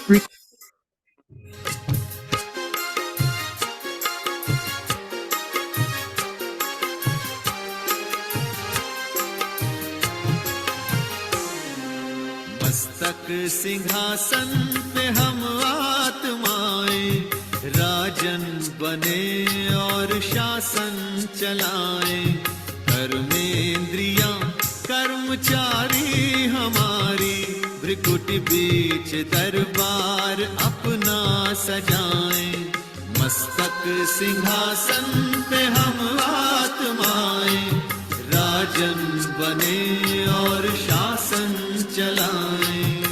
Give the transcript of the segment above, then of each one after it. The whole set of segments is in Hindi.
मस्तक सिंहासन पे हम आत्माएं राजन बने और शासन चलाएं। कर्मेंद्रियां कर्मचारी हमारी भ्रिकुट बीच दरबार अपना सजाएं। मस्तक सिंहासन पे हम आत्माएं राजन बने और शासन चलाएं।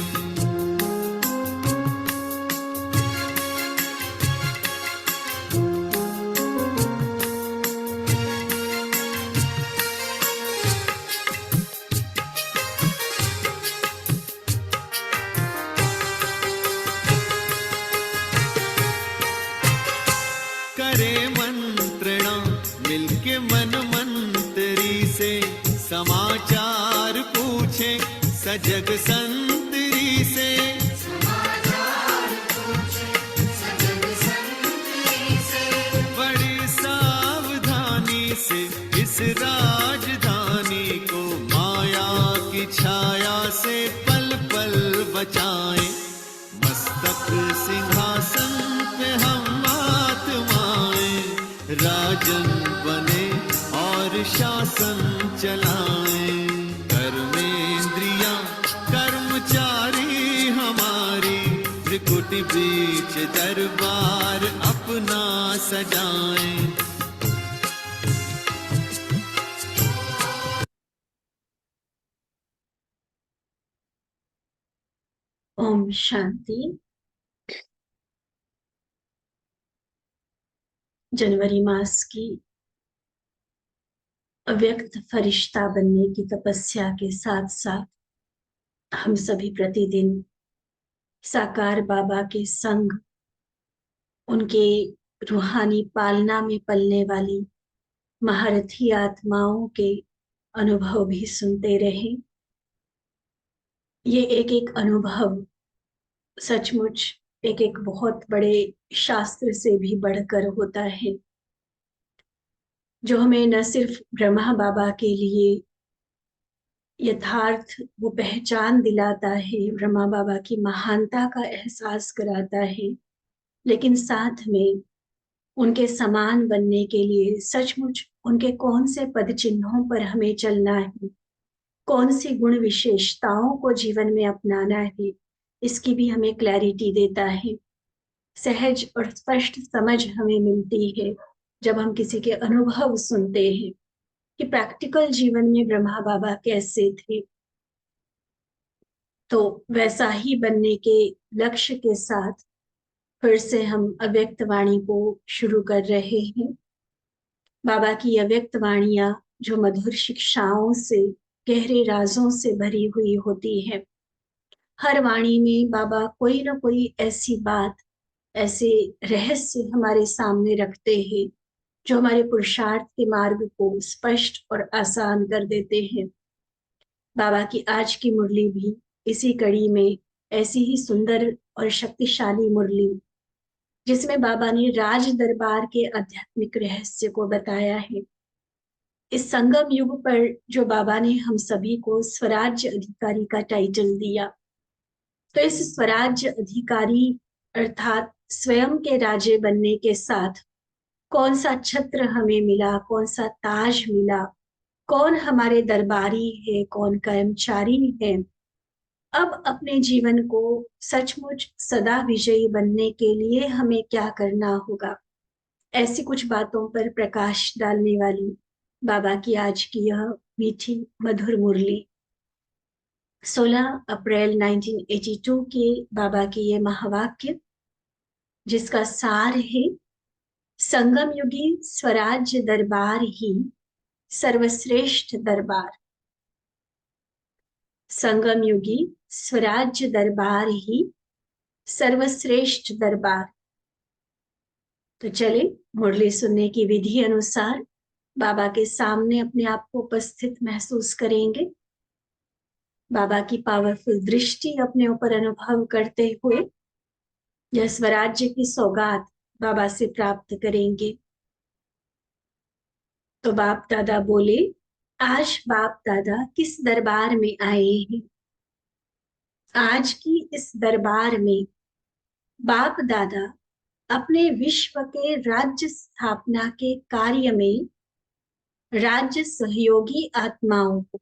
करे मंत्रणा मिलके मन मंत्री से समाचार पूछे सजग संतरी से। बड़ी सावधानी से इस राजधानी को माया की छाया से पल पल बचाएं। मस्तक सिंहासन पे हम आत्माएं राजन बने और शासन चलाएं। कर्मेंद्रियां कर्मचारी हमारी त्रिकुट बीच दरबार अपना सजाएं। ओम शांति। जनवरी मास की अव्यक्त फरिश्ता बनने की तपस्या के साथ साथ हम सभी प्रतिदिन साकार बाबा के संग, उनके रूहानी पालना में पलने वाली महारथी आत्माओं के अनुभव भी सुनते रहें। ये एक एक अनुभव सचमुच एक एक बहुत बड़े शास्त्र से भी बढ़कर होता है, जो हमें न सिर्फ ब्रह्मा बाबा के लिए यथार्थ वो पहचान दिलाता है, ब्रह्मा बाबा की महानता का एहसास कराता है, लेकिन साथ में उनके समान बनने के लिए सचमुच उनके कौन से पद चिन्हों पर हमें चलना है, कौन सी गुण विशेषताओं को जीवन में अपनाना है, इसकी भी हमें क्लैरिटी देता है। सहज और स्पष्ट समझ हमें मिलती है जब हम किसी के अनुभव सुनते हैं कि प्रैक्टिकल जीवन में ब्रह्मा बाबा कैसे थे। तो वैसा ही बनने के लक्ष्य के साथ फिर से हम अव्यक्त वाणी को शुरू कर रहे हैं। बाबा की अव्यक्त वाणियां जो मधुर शिक्षाओं से, गहरे राजों से भरी हुई होती है। हर वाणी में बाबा कोई ना कोई ऐसी बात, ऐसे रहस्य हमारे सामने रखते हैं जो हमारे पुरुषार्थ के मार्ग को स्पष्ट और आसान कर देते हैं। बाबा की आज की मुरली भी इसी कड़ी में ऐसी ही सुंदर और शक्तिशाली मुरली, जिसमें बाबा ने राज दरबार के आध्यात्मिक रहस्य को बताया है। इस संगम युग पर जो बाबा ने हम सभी को स्वराज्य अधिकारी का टाइटल दिया, तो इस स्वराज्य अधिकारी अर्थात स्वयं के राजे बनने के साथ कौन सा छत्र हमें मिला, कौन सा ताज मिला, कौन हमारे दरबारी है, कौन कर्मचारी है। अब अपने जीवन को सचमुच सदा विजयी बनने के लिए हमें क्या करना होगा, ऐसी कुछ बातों पर प्रकाश डालने वाली बाबा की आज की यह मीठी मधुर मुरली 16 अप्रैल 1982 के बाबा के ये महावाक्य, जिसका सार है संगम युगी स्वराज्य दरबार ही सर्वश्रेष्ठ दरबार। संगम युगी स्वराज्य दरबार ही सर्वश्रेष्ठ दरबार। तो चले मुरली सुनने की विधि अनुसार बाबा के सामने अपने आप को उपस्थित महसूस करेंगे। बाबा की पावरफुल दृष्टि अपने ऊपर अनुभव करते हुए यह स्वराज्य की सौगात बाबा से प्राप्त करेंगे। तो बाप दादा बोले, आज बाप दादा किस दरबार में आए हैं? आज की इस दरबार में बाप दादा अपने विश्व के राज्य स्थापना के कार्य में राज्य सहयोगी आत्माओं को,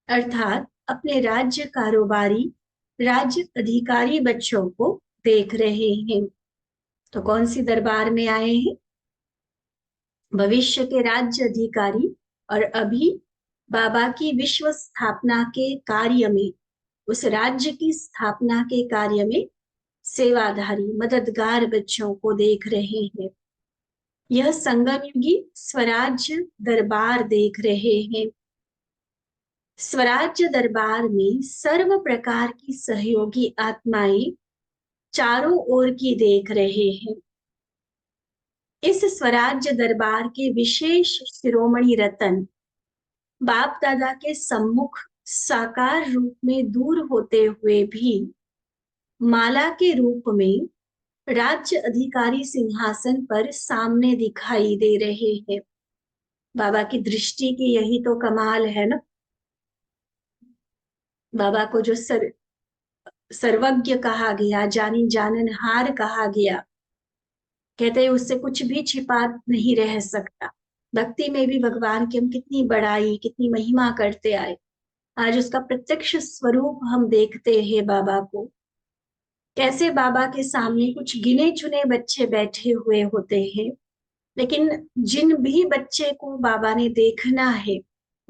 अर्थात अपने राज्य कारोबारी, राज्य अधिकारी बच्चों को देख रहे हैं। तो कौन सी दरबार में आए हैं? भविष्य के राज्य अधिकारी और अभी बाबा की विश्व स्थापना के कार्य में, उस राज्य की स्थापना के कार्य में सेवाधारी मददगार बच्चों को देख रहे हैं। यह संगम युगी स्वराज्य दरबार देख रहे हैं। स्वराज्य दरबार में सर्व प्रकार की सहयोगी आत्माएं चारों ओर की देख रहे हैं। इस स्वराज्य दरबार के विशेष शिरोमणि रतन बाप दादा के सम्मुख साकार रूप में दूर होते हुए भी माला के रूप में राज्य अधिकारी सिंहासन पर सामने दिखाई दे रहे हैं। बाबा की दृष्टि की यही तो कमाल है ना। बाबा को जो सर्वज्ञ कहा गया, जानी जाननहार कहा गया, कहते हैं उससे कुछ भी छिपा नहीं रह सकता। भक्ति में भी भगवान की हम कितनी बड़ाई, कितनी महिमा करते आए, आज उसका प्रत्यक्ष स्वरूप हम देखते हैं बाबा को। कैसे बाबा के सामने कुछ गिने चुने बच्चे बैठे हुए होते हैं, लेकिन जिन भी बच्चे को बाबा ने देखना है,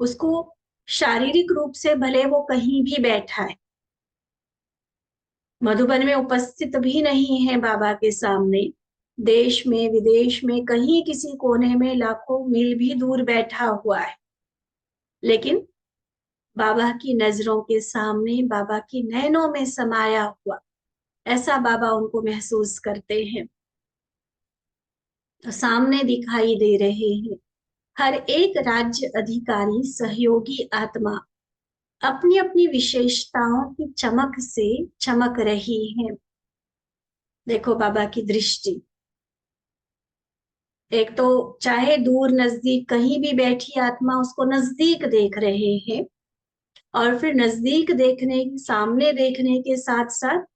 उसको शारीरिक रूप से भले वो कहीं भी बैठा है, मधुबन में उपस्थित भी नहीं है बाबा के सामने, देश में विदेश में कहीं किसी कोने में लाखों मील भी दूर बैठा हुआ है, लेकिन बाबा की नजरों के सामने, बाबा की नैनों में समाया हुआ, ऐसा बाबा उनको महसूस करते हैं। तो सामने दिखाई दे रहे हैं हर एक राज्य अधिकारी सहयोगी आत्मा अपनी अपनी विशेषताओं की चमक से चमक रही है। देखो बाबा की दृष्टि, एक तो चाहे दूर नजदीक कहीं भी बैठी आत्मा उसको नजदीक देख रहे हैं, और फिर नजदीक देखने, सामने देखने के साथ साथ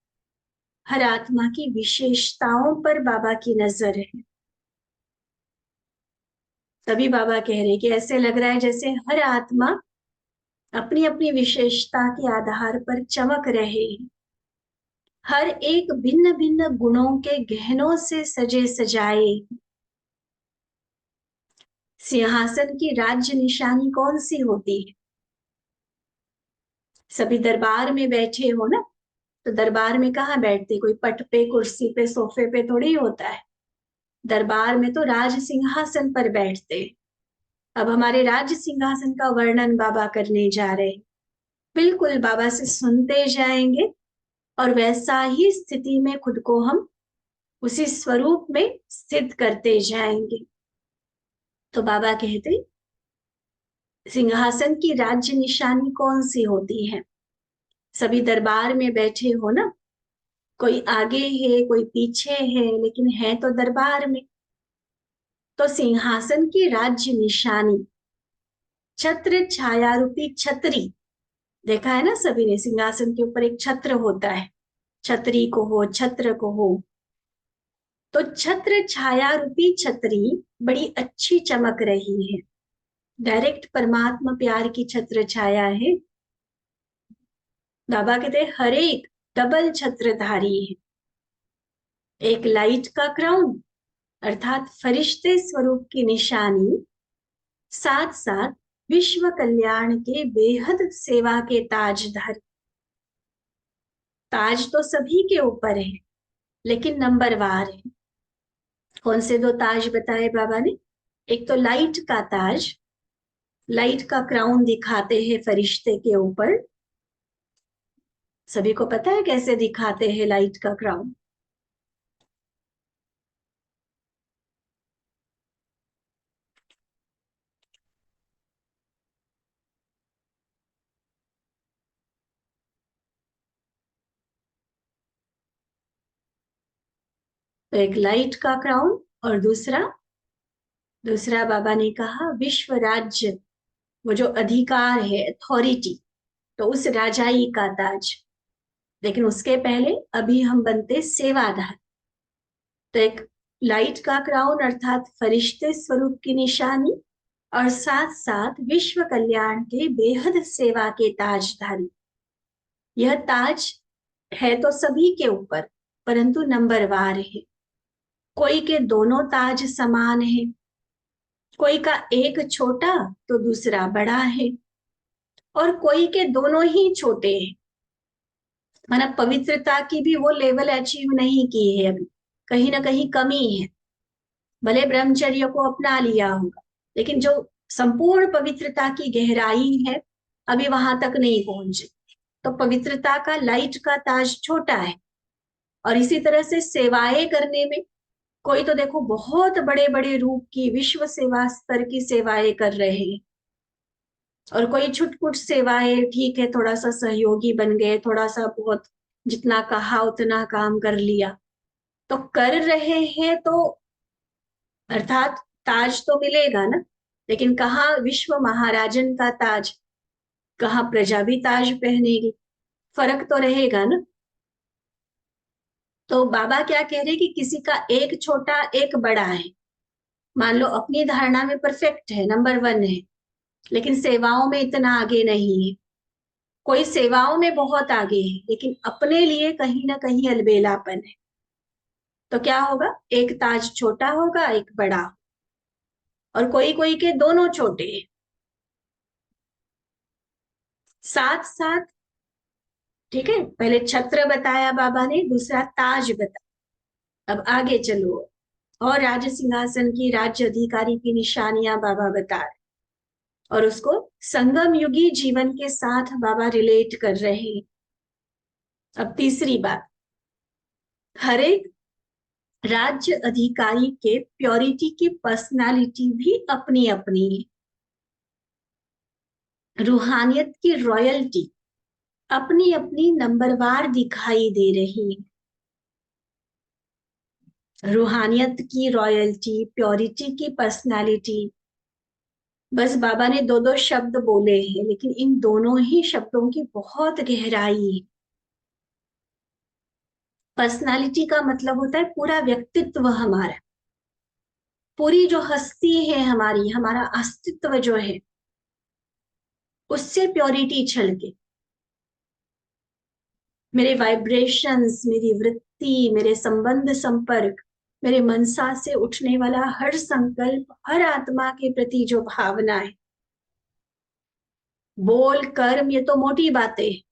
हर आत्मा की विशेषताओं पर बाबा की नजर है। तभी बाबा कह रहे कि ऐसे लग रहा है जैसे हर आत्मा अपनी अपनी विशेषता के आधार पर चमक रहे हैं। हर एक भिन्न भिन्न गुणों के गहनों से सजे सजाए। सिंहासन की राज्य निशानी कौन सी होती है? सभी दरबार में बैठे हो ना, तो दरबार में कहाँ बैठते? कोई पट पे, कुर्सी पे, सोफे पे थोड़ी होता है। दरबार में तो राज सिंहासन पर बैठते। अब हमारे राज्य सिंहासन का वर्णन बाबा करने जा रहे हैं। बिल्कुल बाबा से सुनते जाएंगे और वैसा ही स्थिति में खुद को हम उसी स्वरूप में स्थित करते जाएंगे। तो बाबा कहते, सिंहासन की राज्य निशानी कौन सी होती है? सभी दरबार में बैठे हो ना, कोई आगे है, कोई पीछे है, लेकिन है तो दरबार में। तो सिंहासन की राज्य निशानी छत्र छाया रूपी छतरी, देखा है ना सभी ने, सिंहासन के ऊपर एक छत्र होता है, छतरी को हो, छत्र को हो। तो छत्र छाया रूपी छतरी बड़ी अच्छी चमक रही है। डायरेक्ट परमात्मा प्यार की छत्र छाया है। बाबा कहते हर एक डबल छत्रधारी है। एक लाइट का क्राउन अर्थात फरिश्ते स्वरूप की निशानी, साथ साथ विश्व कल्याण के बेहद सेवा के ताजधारी। ताज तो सभी के ऊपर है, लेकिन नंबरवार है। कौन से दो ताज बताए बाबा ने? एक तो लाइट का ताज, लाइट का क्राउन दिखाते हैं फरिश्ते के ऊपर। सभी को पता है कैसे दिखाते हैं लाइट का क्राउन? तो एक लाइट का क्राउन और दूसरा दूसरा बाबा ने कहा विश्व राज्य, वो जो अधिकार है, अथॉरिटी, तो उस राजाई का ताज। लेकिन उसके पहले अभी हम बनते सेवादार। तो एक लाइट का क्राउन अर्थात फरिश्ते स्वरूप की निशानी, और साथ साथ विश्व कल्याण के बेहद सेवा के ताजधारी। यह ताज है तो सभी के ऊपर, परंतु नंबरवार है। कोई के दोनों ताज समान है, कोई का एक छोटा तो दूसरा बड़ा है, और कोई के दोनों ही छोटे हैं। मतलब पवित्रता की भी वो लेवल अचीव नहीं की है अभी, कहीं ना कहीं कमी है। भले ब्रह्मचर्य को अपना लिया होगा, लेकिन जो संपूर्ण पवित्रता की गहराई है अभी वहां तक नहीं पहुंचे। तो पवित्रता का लाइट का ताज छोटा है। और इसी तरह से सेवाएं करने में कोई तो देखो बहुत बड़े बड़े रूप की विश्व सेवा स्तर की सेवाएं कर रहे हैं, और कोई छुटपुट सेवाएं, ठीक है थोड़ा सा सहयोगी बन गए, थोड़ा सा बहुत जितना कहा उतना काम कर लिया, तो कर रहे हैं तो अर्थात ताज तो मिलेगा ना। लेकिन कहाँ विश्व महाराजन का ताज, कहाँ प्रजा भी ताज पहनेगी, फर्क तो रहेगा ना। तो बाबा क्या कह रहे कि किसी का एक छोटा एक बड़ा है। मान लो अपनी धारणा में परफेक्ट है, नंबर वन है, लेकिन सेवाओं में इतना आगे नहीं है। कोई सेवाओं में बहुत आगे है, लेकिन अपने लिए कहीं ना कहीं अलबेलापन है। तो क्या होगा, एक ताज छोटा होगा एक बड़ा, और कोई कोई के दोनों छोटे हैं। साथ साथ, ठीक है, पहले छत्र बताया बाबा ने, दूसरा ताज बताया। अब आगे चलो, और राज सिंहासन की राज्य अधिकारी की निशानियां बाबा बता रहे, और उसको संगम युगी जीवन के साथ बाबा रिलेट कर रहे हैं। अब तीसरी बात, हर एक राज्य अधिकारी के प्योरिटी की पर्सनालिटी भी अपनी अपनी है। रूहानियत की रॉयल्टी अपनी अपनी नंबरवार दिखाई दे रही है। रूहानियत की रॉयल्टी, प्योरिटी की पर्सनालिटी, बस बाबा ने दो दो शब्द बोले हैं, लेकिन इन दोनों ही शब्दों की बहुत गहराई है। पर्सनालिटी का मतलब होता है पूरा व्यक्तित्व हमारा, पूरी जो हस्ती है हमारी, हमारा अस्तित्व जो है, उससे प्योरिटी छलके। मेरे वाइब्रेशंस, मेरी वृत्ति, मेरे संबंध संपर्क, मेरे मनसा से उठने वाला हर संकल्प, हर आत्मा के प्रति जो भावना है, बोल कर्म ये तो मोटी बातें,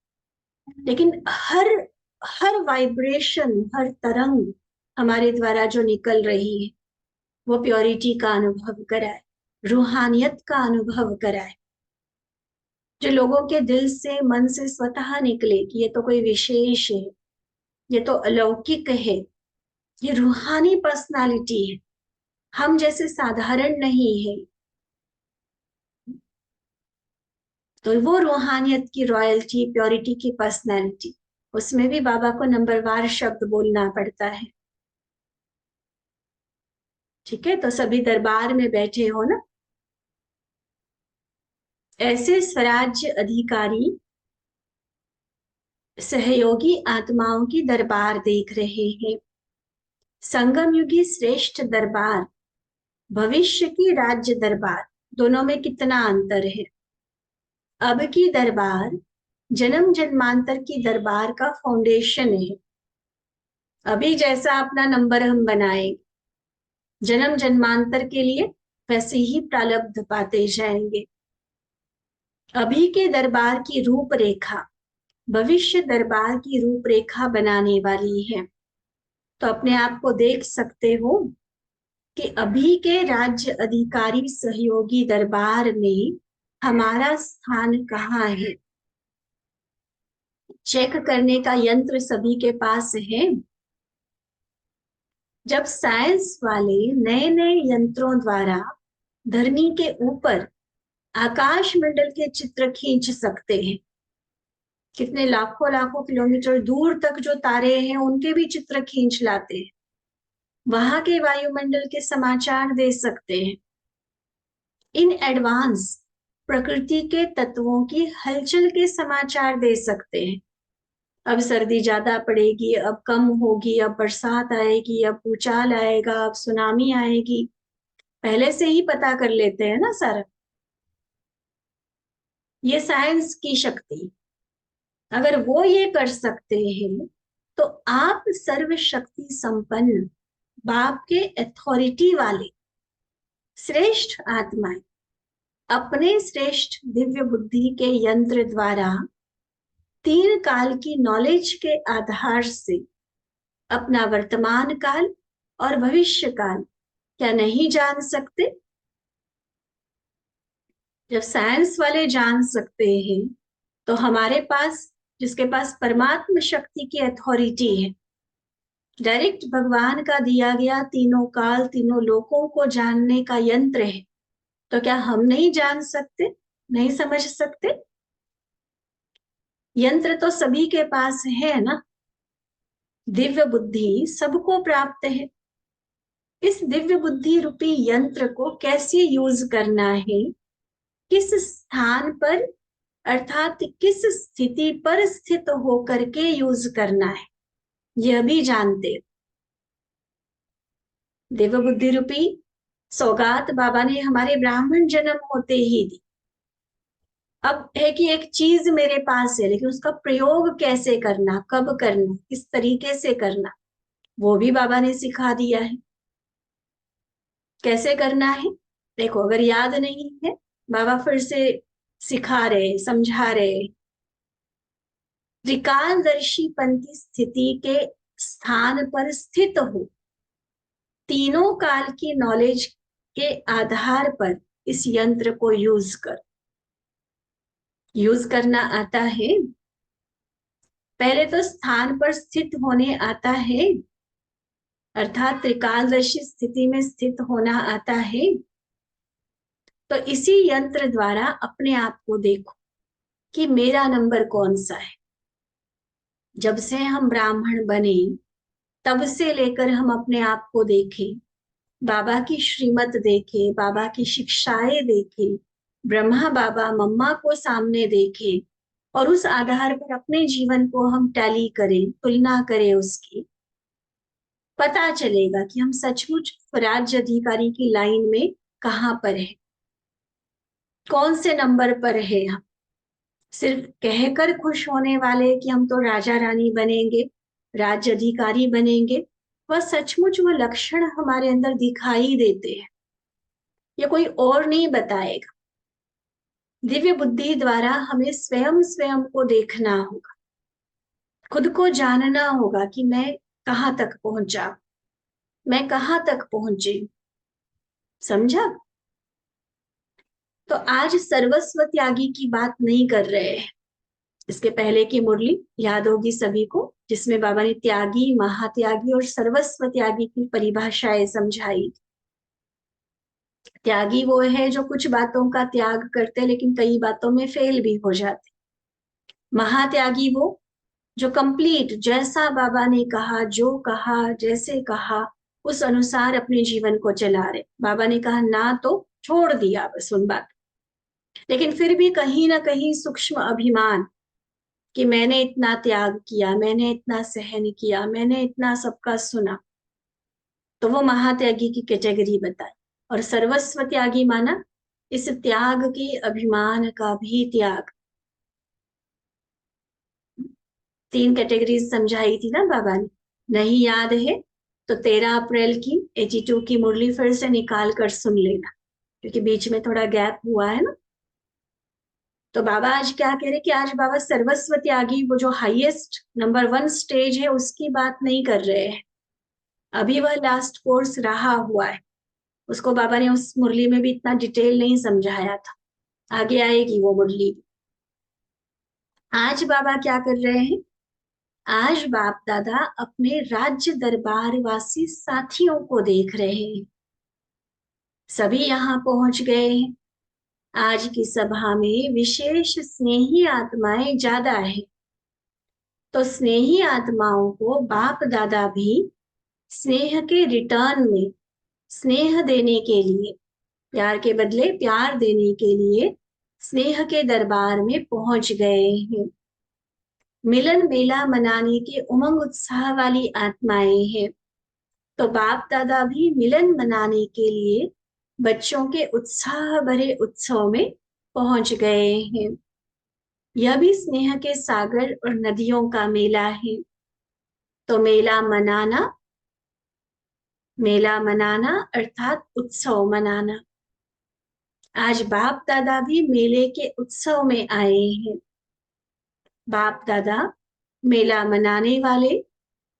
लेकिन हर हर वाइब्रेशन, हर तरंग हमारे द्वारा जो निकल रही है, वो प्योरिटी का अनुभव कराए, रूहानियत का अनुभव कराए, जो लोगों के दिल से मन से स्वतः निकले कि ये तो कोई विशेष है, ये तो अलौकिक है, ये रूहानी पर्सनालिटी है, हम जैसे साधारण नहीं है। तो वो रूहानियत की रॉयल्टी, प्योरिटी की पर्सनालिटी, उसमें भी बाबा को नंबरवार शब्द बोलना पड़ता है। ठीक है, तो सभी दरबार में बैठे हो ना, ऐसे स्वराज्य अधिकारी सहयोगी आत्माओं की दरबार देख रहे हैं। संगम युगी श्रेष्ठ दरबार, भविष्य की राज्य दरबार, दोनों में कितना अंतर है। अब की दरबार जन्म जन्मांतर की दरबार का फाउंडेशन है। अभी जैसा अपना नंबर हम बनाए जन्म जन्मांतर के लिए, वैसे ही प्रारब्ध पाते जाएंगे। अभी के दरबार की रूपरेखा भविष्य दरबार की रूपरेखा बनाने वाली है। तो अपने आप को देख सकते हो कि अभी के राज्य अधिकारी सहयोगी दरबार में हमारा स्थान कहाँ है। चेक करने का यंत्र सभी के पास है। जब साइंस वाले नए नए यंत्रों द्वारा धरनी के ऊपर आकाश मंडल के चित्र खींच सकते हैं, कितने लाखों लाखों किलोमीटर दूर तक जो तारे हैं उनके भी चित्र खींच लाते हैं, वहां के वायुमंडल के समाचार दे सकते हैं। इन एडवांस प्रकृति के तत्वों की हलचल के समाचार दे सकते हैं। अब सर्दी ज्यादा पड़ेगी, अब कम होगी, अब बरसात आएगी, अब भूचाल आएगा, अब सुनामी आएगी, पहले से ही पता कर लेते हैं ना सारा। ये साइंस की शक्ति, अगर वो ये कर सकते हैं तो आप सर्वशक्ति संपन्न बाप के अथॉरिटी वाले श्रेष्ठ आत्माएं अपने श्रेष्ठ दिव्य बुद्धि के यंत्र द्वारा 3 काल की नॉलेज के आधार से अपना वर्तमान काल और भविष्य काल क्या नहीं जान सकते? जब साइंस वाले जान सकते हैं तो हमारे पास, जिसके पास परमात्म शक्ति की अथॉरिटी है, डायरेक्ट भगवान का दिया गया तीनों काल तीनों लोकों को जानने का यंत्र है, तो क्या हम नहीं जान सकते, नहीं समझ सकते? यंत्र तो सभी के पास है ना, दिव्य बुद्धि सबको प्राप्त है। इस दिव्य बुद्धि रूपी यंत्र को कैसे यूज करना है, किस स्थान पर अर्थात किस स्थिति पर स्थित होकर के यूज करना है, यह भी जानते। दिव्य बुद्धि रूपी सौगात बाबा ने हमारे ब्राह्मण जन्म होते ही दी। अब है कि एक चीज मेरे पास है, लेकिन उसका प्रयोग कैसे करना, कब करना, किस तरीके से करना, वो भी बाबा ने सिखा दिया है। कैसे करना है देखो, अगर याद नहीं है बाबा फिर से सिखा रहे, समझा रहे। त्रिकालदर्शी पंथी स्थिति के स्थान पर स्थित हो, तीनों काल की नॉलेज के आधार पर इस यंत्र को यूज करना आता है। पहले तो स्थान पर स्थित होने आता है, अर्थात त्रिकालदर्शी स्थिति में स्थित होना आता है। तो इसी यंत्र द्वारा अपने आप को देखो कि मेरा नंबर कौन सा है। जब से हम ब्राह्मण बने तब से लेकर हम अपने आप को देखें, बाबा की श्रीमत देखें, बाबा की शिक्षाएं देखें, ब्रह्मा बाबा मम्मा को सामने देखें और उस आधार पर अपने जीवन को हम टैली करें, तुलना करें, उसकी पता चलेगा कि हम सचमुच स्वराज्य अधिकारी की लाइन में कहाँ पर है, कौन से नंबर पर है। हम सिर्फ कहकर खुश होने वाले कि हम तो राजा रानी बनेंगे, राज्य अधिकारी बनेंगे, वह सचमुच वह लक्षण हमारे अंदर दिखाई देते हैं, ये कोई और नहीं बताएगा। दिव्य बुद्धि द्वारा हमें स्वयं स्वयं को देखना होगा, खुद को जानना होगा कि मैं कहाँ तक पहुंचा, मैं कहाँ तक पहुंची। समझा? तो आज सर्वस्व त्यागी की बात नहीं कर रहे हैं। इसके पहले की मुरली याद होगी सभी को, जिसमें बाबा ने त्यागी, महात्यागी और सर्वस्व त्यागी की परिभाषाएं समझाई। त्यागी वो है जो कुछ बातों का त्याग करते लेकिन कई बातों में फेल भी हो जाते। महात्यागी वो जो कंप्लीट, जैसा बाबा ने कहा, जो कहा, जैसे कहा उस अनुसार अपने जीवन को चला रहे। बाबा ने कहा ना तो छोड़ दिया बस उन बात, लेकिन फिर भी कहीं ना कहीं सूक्ष्म अभिमान कि मैंने इतना त्याग किया, मैंने इतना सहन किया, मैंने इतना सबका सुना, तो वो महात्यागी की कैटेगरी बताई। और सर्वस्व त्यागी माना इस त्याग के अभिमान का भी त्याग। 3 कैटेगरीज समझाई थी ना बाबा ने, नहीं याद है तो 13 अप्रैल की 82 की मुरली फिर से निकाल कर सुन लेना, क्योंकि बीच में थोड़ा गैप हुआ है ना। तो बाबा आज क्या कह रहे कि आज बाबा सर्वस्व त्यागी, वो जो हाईएस्ट नंबर 1 स्टेज है, उसकी बात नहीं कर रहे हैं। अभी वह लास्ट कोर्स रहा हुआ है, उसको बाबा ने उस मुरली में भी इतना डिटेल नहीं समझाया था, आगे आएगी वो मुरली। आज बाबा क्या कर रहे हैं, आज बाप दादा अपने राज्य दरबार वासी साथियों को देख रहे हैं। सभी यहाँ पहुंच गए हैं। आज की सभा में विशेष स्नेही आत्माएं ज्यादा है, तो स्नेही आत्माओं को बाप दादा भी स्नेह के रिटर्न में, स्नेह देने के लिए, प्यार के बदले प्यार देने के लिए स्नेह के दरबार में पहुंच गए हैं। मिलन मेला मनाने के उमंग उत्साह वाली आत्माएं हैं। तो बाप दादा भी मिलन मनाने के लिए बच्चों के उत्साह भरे उत्सव में पहुंच गए हैं। यह भी स्नेह के सागर और नदियों का मेला है। तो मेला मनाना अर्थात उत्सव मनाना। आज बाप दादा भी मेले के उत्सव में आए हैं। बाप दादा मेला मनाने वाले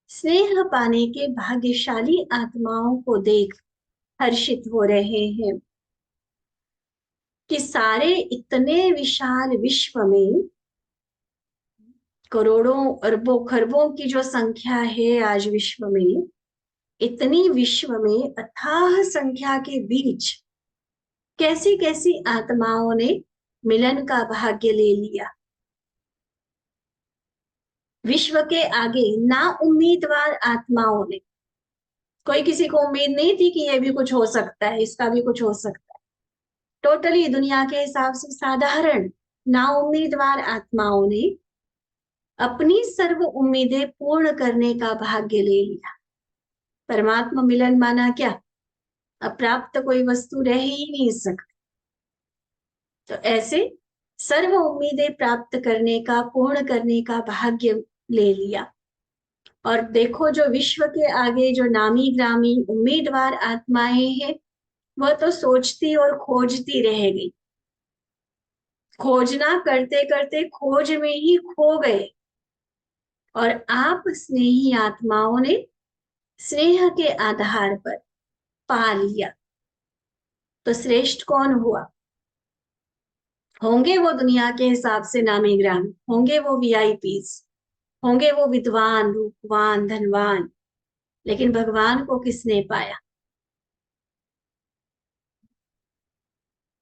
स्नेह पाने के भाग्यशाली आत्माओं को देख हर्षित हो रहे हैं कि सारे इतने विशाल विश्व में करोड़ों अरबों खरबों की जो संख्या है आज विश्व में, इतनी विश्व में अथाह संख्या के बीच कैसी कैसी आत्माओं ने मिलन का भाग्य ले लिया। विश्व के आगे ना उम्मीदवार आत्माओं ने, कोई किसी को उम्मीद नहीं थी कि यह भी कुछ हो सकता है, इसका भी कुछ हो सकता है। टोटली दुनिया के हिसाब से साधारण ना उम्मीदवार आत्माओं ने अपनी सर्व उम्मीदें पूर्ण करने का भाग्य ले लिया। परमात्मा मिलन माना क्या? अप्राप्त कोई वस्तु रह ही नहीं सकती। तो ऐसे सर्व उम्मीदें प्राप्त करने का, पूर्ण करने का भाग्य ले लिया। और देखो जो विश्व के आगे जो नामी ग्रामी उम्मीदवार आत्माएं हैं, वह तो सोचती और खोजती रह गई। खोजना करते करते खोज में ही खो गए। और आप स्नेही आत्माओं ने स्नेह के आधार पर पा लिया। तो श्रेष्ठ कौन हुआ? होंगे वो दुनिया के हिसाब से नामी ग्रामी, होंगे वो वीआईपीज, होंगे वो विद्वान, रूपवान, धनवान, लेकिन भगवान को किसने पाया?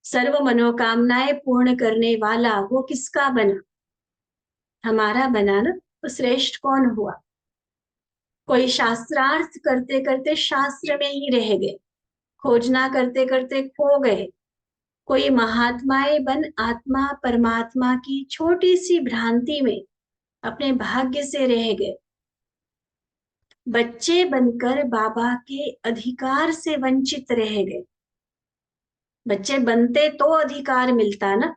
सर्व मनोकामनाएं पूर्ण करने वाला वो किसका बना? हमारा बना ना। तो श्रेष्ठ कौन हुआ? कोई शास्त्रार्थ करते करते शास्त्र में ही रह गए, खोजना करते करते खो गए। कोई महात्माएं बन आत्मा परमात्मा की छोटी सी भ्रांति में अपने भाग्य से रह गए। बच्चे बनकर बाबा के अधिकार से वंचित रह गए। बच्चे बनते तो अधिकार मिलता ना,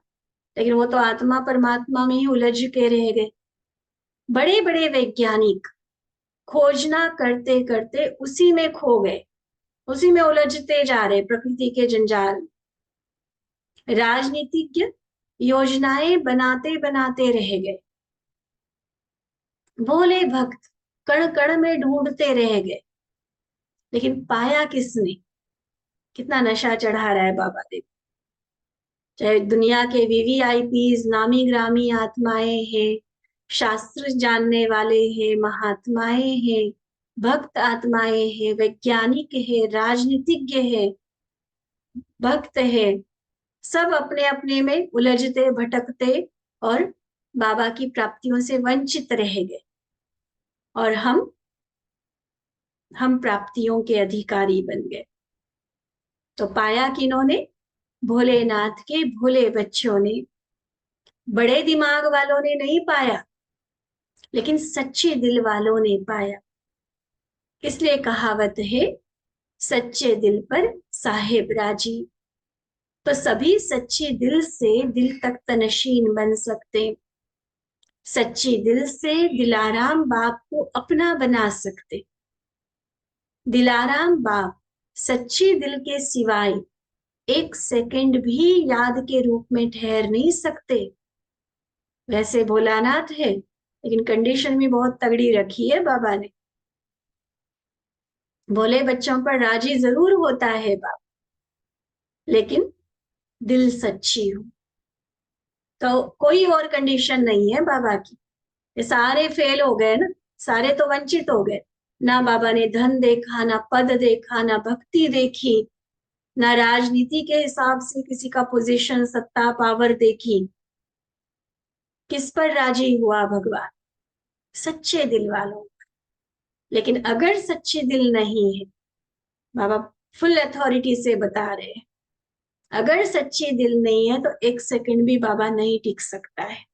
लेकिन वो तो आत्मा परमात्मा में ही उलझ के रह गए। बड़े बड़े वैज्ञानिक खोजना करते करते उसी में खो गए, उसी में उलझते जा रहे प्रकृति के जंजाल। राजनीतिज्ञ योजनाएं बनाते बनाते रह गए। भोले भक्त कण कण में ढूंढते रह गए, लेकिन पाया किसने? कितना नशा चढ़ा रहा है बाबा देव। चाहे दुनिया के वीवीआईपीज, नामी ग्रामी आत्माएं हैं, शास्त्र जानने वाले हैं, महात्माएं हैं, भक्त आत्माएं हैं, वैज्ञानिक है, राजनीतिज्ञ है, भक्त है, सब अपने अपने में उलझते भटकते और बाबा की प्राप्तियों से वंचित रह गए। और हम प्राप्तियों के अधिकारी बन गए। तो पाया किन्होंने? भोलेनाथ के भोले बच्चों ने। बड़े दिमाग वालों ने नहीं पाया, लेकिन सच्चे दिल वालों ने पाया। इसलिए कहावत है, सच्चे दिल पर साहेब राजी। तो सभी सच्चे दिल से दिल तक तनशीन बन सकते, सच्चे दिल से दिलाराम बाप को अपना बना सकते। दिलाराम बाप सच्चे दिल के सिवाय एक सेकंड भी याद के रूप में ठहर नहीं सकते। वैसे भोलानाथ है, लेकिन कंडीशन भी बहुत तगड़ी रखी है बाबा ने। भोले बच्चों पर राजी जरूर होता है बाप, लेकिन दिल सच्ची हो। तो कोई और कंडीशन नहीं है बाबा की। ये सारे फेल हो गए ना, सारे तो वंचित हो गए। ना बाबा ने धन देखा, ना पद देखा, ना भक्ति देखी, ना राजनीति के हिसाब से किसी का पोजीशन, सत्ता, पावर देखी। किस पर राजी हुआ भगवान? सच्चे दिल वालों। लेकिन अगर सच्ची दिल नहीं है, बाबा फुल अथॉरिटी से बता रहे हैं, अगर सच्ची दिल नहीं है तो एक सेकंड भी बाबा नहीं टिक सकता है।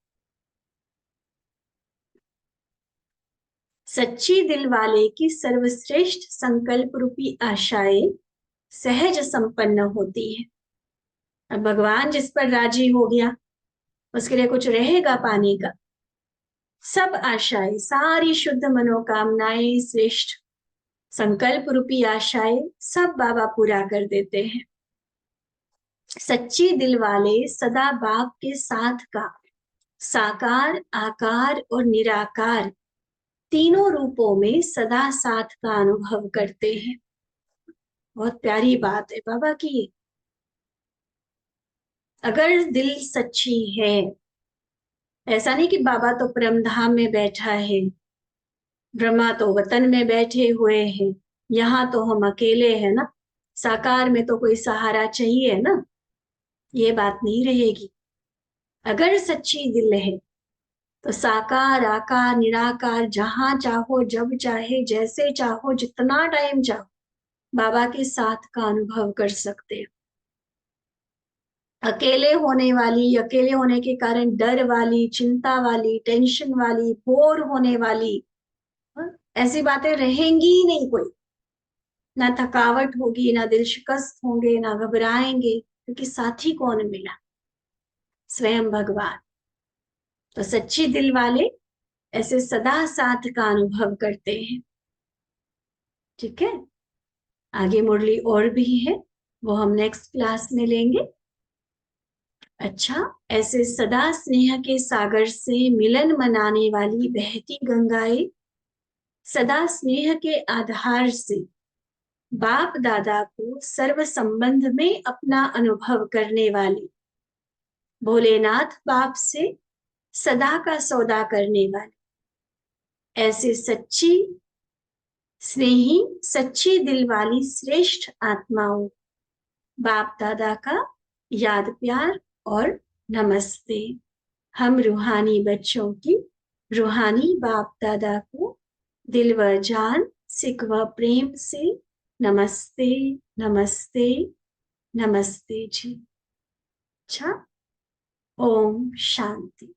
सच्ची दिल वाले की सर्वश्रेष्ठ संकल्प रूपी आशाएं सहज संपन्न होती है। अब भगवान जिस पर राजी हो गया, उसके लिए कुछ रहेगा पाने का। सब आशाएं, सारी शुद्ध मनोकामनाएं, श्रेष्ठ संकल्प रूपी आशाएं सब बाबा पूरा कर देते हैं। सच्ची दिल वाले सदा बाप के साथ का साकार, आकार और निराकार तीनों रूपों में सदा साथ का अनुभव करते हैं। बहुत प्यारी बात है बाबा की। अगर दिल सच्ची है, ऐसा नहीं कि बाबा तो परम धाम में बैठा है, ब्रह्मा तो वतन में बैठे हुए हैं, यहाँ तो हम अकेले हैं ना, साकार में तो कोई सहारा चाहिए ना, ये बात नहीं रहेगी। अगर सच्ची दिल है तो साकार, आकार, निराकार जहां चाहो, जब चाहे, जैसे चाहो, जितना टाइम चाहो, बाबा के साथ का अनुभव कर सकते हो। अकेले होने वाली, अकेले होने के कारण डर वाली, चिंता वाली, टेंशन वाली, बोर होने वाली, ऐसी बातें रहेंगी ही नहीं कोई। ना थकावट होगी, ना दिल शिकस्त होंगे, ना घबराएंगे, क्योंकि साथी कौन मिला? स्वयं भगवान। तो सच्ची दिल वाले ऐसे सदा साथ का अनुभव करते हैं। ठीक है, आगे मुरली और भी है, वो हम नेक्स्ट क्लास में लेंगे। अच्छा, ऐसे सदा स्नेह के सागर से मिलन मनाने वाली बहती गंगाएं, सदा स्नेह के आधार से बाप दादा को सर्व संबंध में अपना अनुभव करने वाली, भोलेनाथ बाप से सदा का सौदा करने वाली, ऐसे सच्ची स्नेही, सच्ची दिल वाली श्रेष्ठ आत्माओं, बाप दादा का याद प्यार और नमस्ते। हम रूहानी बच्चों की रूहानी बाप दादा को दिल व जान, सिक व प्रेम से नमस्ते, नमस्ते, नमस्ते जी। अच्छा, ओम शांति।